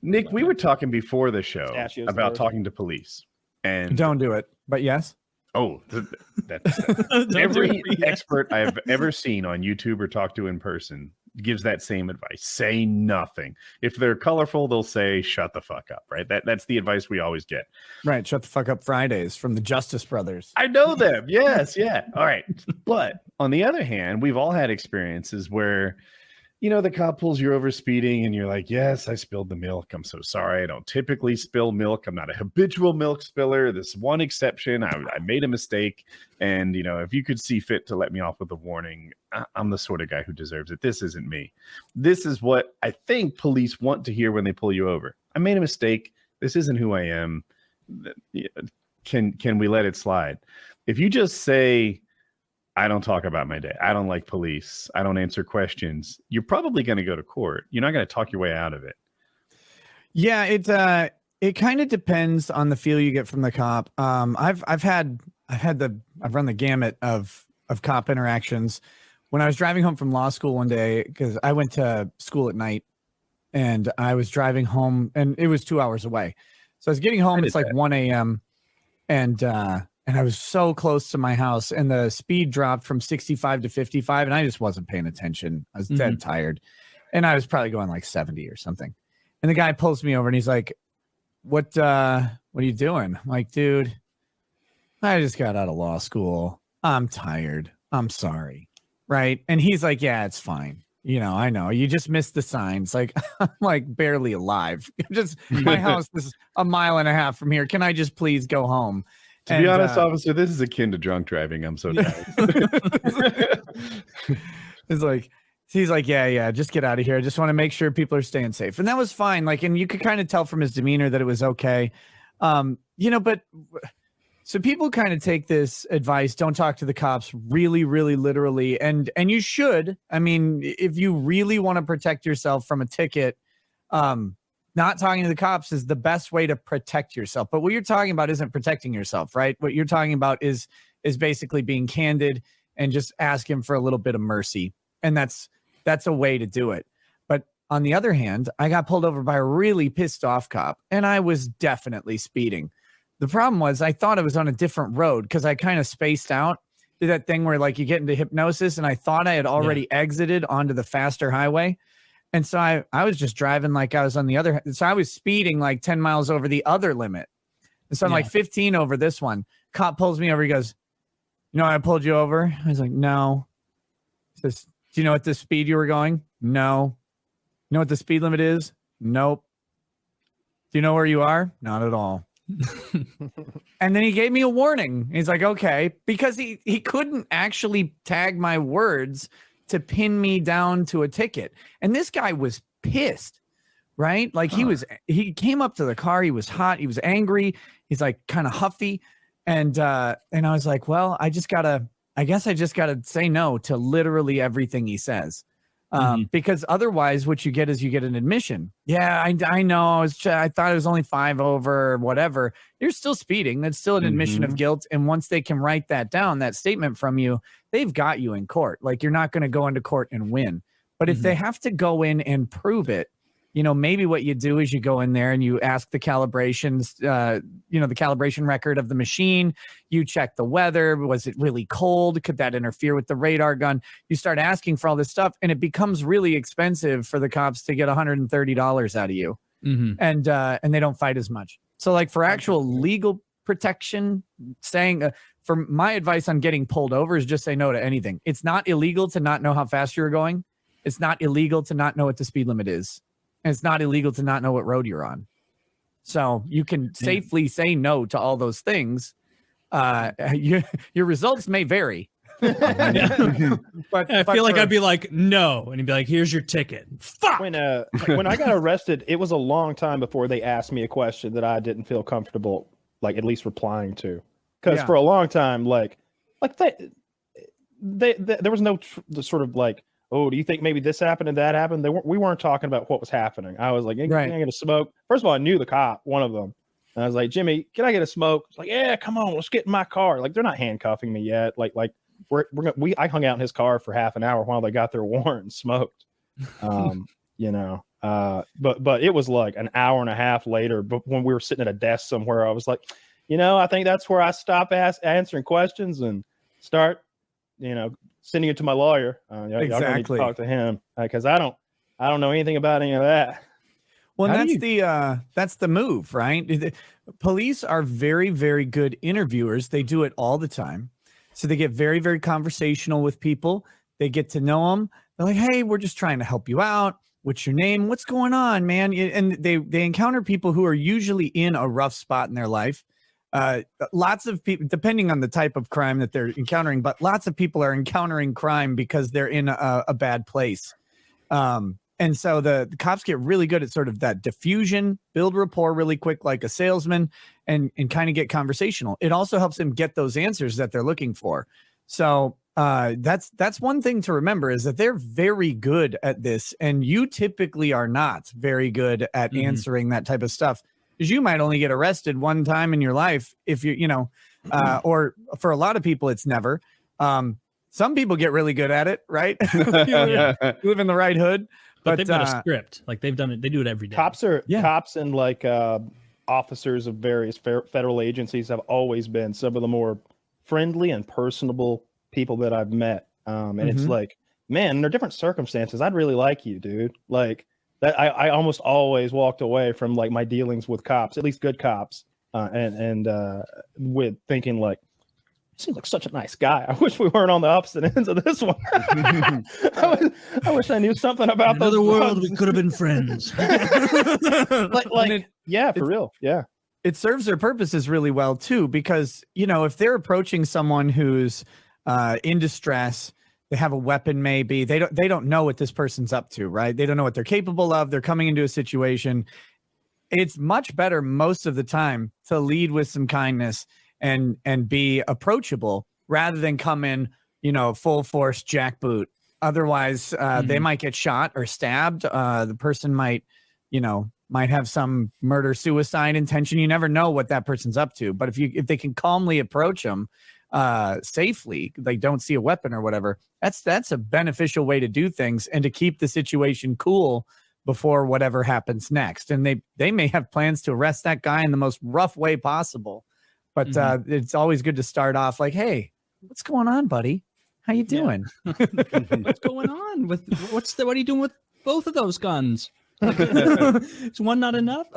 Nick, we were talking before the show about talking to police, and don't do it. But yes. Oh, that's every expert I've ever seen on YouTube or talked to in person gives that same advice. Say nothing. If they're colorful, they'll say, shut the fuck up, right? That's the advice we always get. Right. Shut the fuck up Fridays from the Justice Brothers. I know them. Yes. Yeah. All right. But on the other hand, we've all had experiences where, you know, the cop pulls you over speeding and you're like, yes, I spilled the milk. I'm so sorry. I don't typically spill milk. I'm not a habitual milk spiller. This one exception. I made a mistake. And, you know, if you could see fit to let me off with a warning, I'm the sort of guy who deserves it. This isn't me. This is what I think police want to hear when they pull you over. I made a mistake. This isn't who I am. Can we let it slide? If you just say, I don't talk about my day, I don't like police, I don't answer questions, you're probably going to go to court. You're not going to talk your way out of it. Yeah, it kind of depends on the feel you get from the cop. I've run the gamut of cop interactions. When I was driving home from law school one day, because I went to school at night, and I was driving home, and it was 2 hours away. So I was getting home. It's like 1 a.m. And I was so close to my house, and the speed dropped from 65 to 55, and I just wasn't paying attention. I was dead tired, and I was probably going like 70 or something. And the guy pulls me over, and he's like, what are you doing? I'm like, dude, I just got out of law school. I'm tired. I'm sorry. Right. And he's like, yeah, it's fine. You know, I know you just missed the signs. Like, I'm like barely alive. Just my house is a mile and a half from here. Can I just please go home? To be honest, officer, this is akin to drunk driving. I'm so tired. He's like, yeah, just get out of here. I just want to make sure people are staying safe. And that was fine. Like, and you could kind of tell from his demeanor that it was okay. But so people kind of take this advice, don't talk to the cops, really, really literally. And you should. I mean, if you really want to protect yourself from a ticket, not talking to the cops is the best way to protect yourself. But what you're talking about isn't protecting yourself, right? What you're talking about is basically being candid and just asking for a little bit of mercy. And that's a way to do it. But on the other hand, I got pulled over by a really pissed off cop, and I was definitely speeding. The problem was I thought I was on a different road because I kind of spaced out. Did that thing where like you get into hypnosis, and I thought I had already exited onto the faster highway. And so I was just driving like I was on the other. So I was speeding like 10 miles over the other limit. And so I'm like 15 over this one. Cop pulls me over. He goes, you know, I pulled you over. I was like, no. He says, do you know what the speed you were going? No. You know what the speed limit is? Nope. Do you know where you are? Not at all. And then he gave me a warning. He's like, okay, because he couldn't actually tag my words to pin me down to a ticket. And this guy was pissed, right? Like he came up to the car. He was hot. He was angry. He's like kind of huffy. And I was like, well, I guess I just got to say no to literally everything he says. Because otherwise what you get is you get an admission. Yeah, I know. I thought it was only 5 over or whatever. You're still speeding. That's still an admission of guilt. And once they can write that down, that statement from you, they've got you in court. Like, you're not going to go into court and win. But if they have to go in and prove it, you know, maybe what you do is you go in there and you ask the calibrations, the calibration record of the machine. You check the weather. Was it really cold? Could that interfere with the radar gun? You start asking for all this stuff, and it becomes really expensive for the cops to get $130 out of you. And they don't fight as much. So like for actual legal protection, saying for my advice on getting pulled over is just say no to anything. It's not illegal to not know how fast you're going. It's not illegal to not know what the speed limit is. And it's not illegal to not know what road you're on. So you can safely say no to all those things. Your results may vary. But I feel like I'd be like, no. And he'd be like, here's your ticket. Fuck. When I got arrested, it was a long time before they asked me a question that I didn't feel comfortable, like at least replying to. Because for a long time, like there was no sort of like, oh, do you think maybe this happened and that happened? We weren't talking about what was happening. I was like, can I get a smoke? First of all, I knew the cop, one of them. And I was like, Jimmy, can I get a smoke? He's like, yeah, come on, let's get in my car. Like, they're not handcuffing me yet. I hung out in his car for half an hour while they got their warrant and smoked. You know, But it was like an hour and a half later, but when we were sitting at a desk somewhere, I was like, I think that's where I stop answering questions and start, sending it to my lawyer. Y'all need to talk to him because I don't know anything about any of that. Well, that's the move, right? The police are very, very good interviewers. They do it all the time. So they get very, very conversational with people. They get to know them. They're like, hey, we're just trying to help you out. What's your name? What's going on, man? And they encounter people who are usually in a rough spot in their life. Lots of people, depending on the type of crime that they're encountering, but lots of people are encountering crime because they're in a bad place. And so the cops get really good at sort of that diffusion, build rapport really quick, like a salesman, and kind of get conversational. It also helps them get those answers that they're looking for. So that's one thing to remember, is that they're very good at this, and you typically are not very good at answering that type of stuff, because you might only get arrested one time in your life if or for a lot of people it's never. Some people get really good at it, right? You live in the right hood. But they've got a script. Like they've done it. They do it every day. Cops and like officers of various federal agencies have always been some of the more friendly and personable people that I've met. And it's like, man, under different circumstances, I'd really like you, dude. Like that, I almost always walked away from like my dealings with cops, at least good cops, and with thinking like, seems like such a nice guy. I wish we weren't on the opposite ends of this one. I wish I knew something about those. In another world, we could have been friends. For real. Yeah. It serves their purposes really well too, because, if they're approaching someone who's in distress, they have a weapon, maybe they don't know what this person's up to, right? They don't know what they're capable of. They're coming into a situation. It's much better most of the time to lead with some kindness and be approachable rather than come in, full force jackboot. Otherwise, they might get shot or stabbed. The person might have some murder suicide intention. You never know what that person's up to. But if they can calmly approach them safely, they don't see a weapon or whatever, that's a beneficial way to do things and to keep the situation cool before whatever happens next. And they may have plans to arrest that guy in the most rough way possible. But it's always good to start off like, hey, what's going on, buddy? How you doing? What's going on with what are you doing with both of those guns? Is one not enough?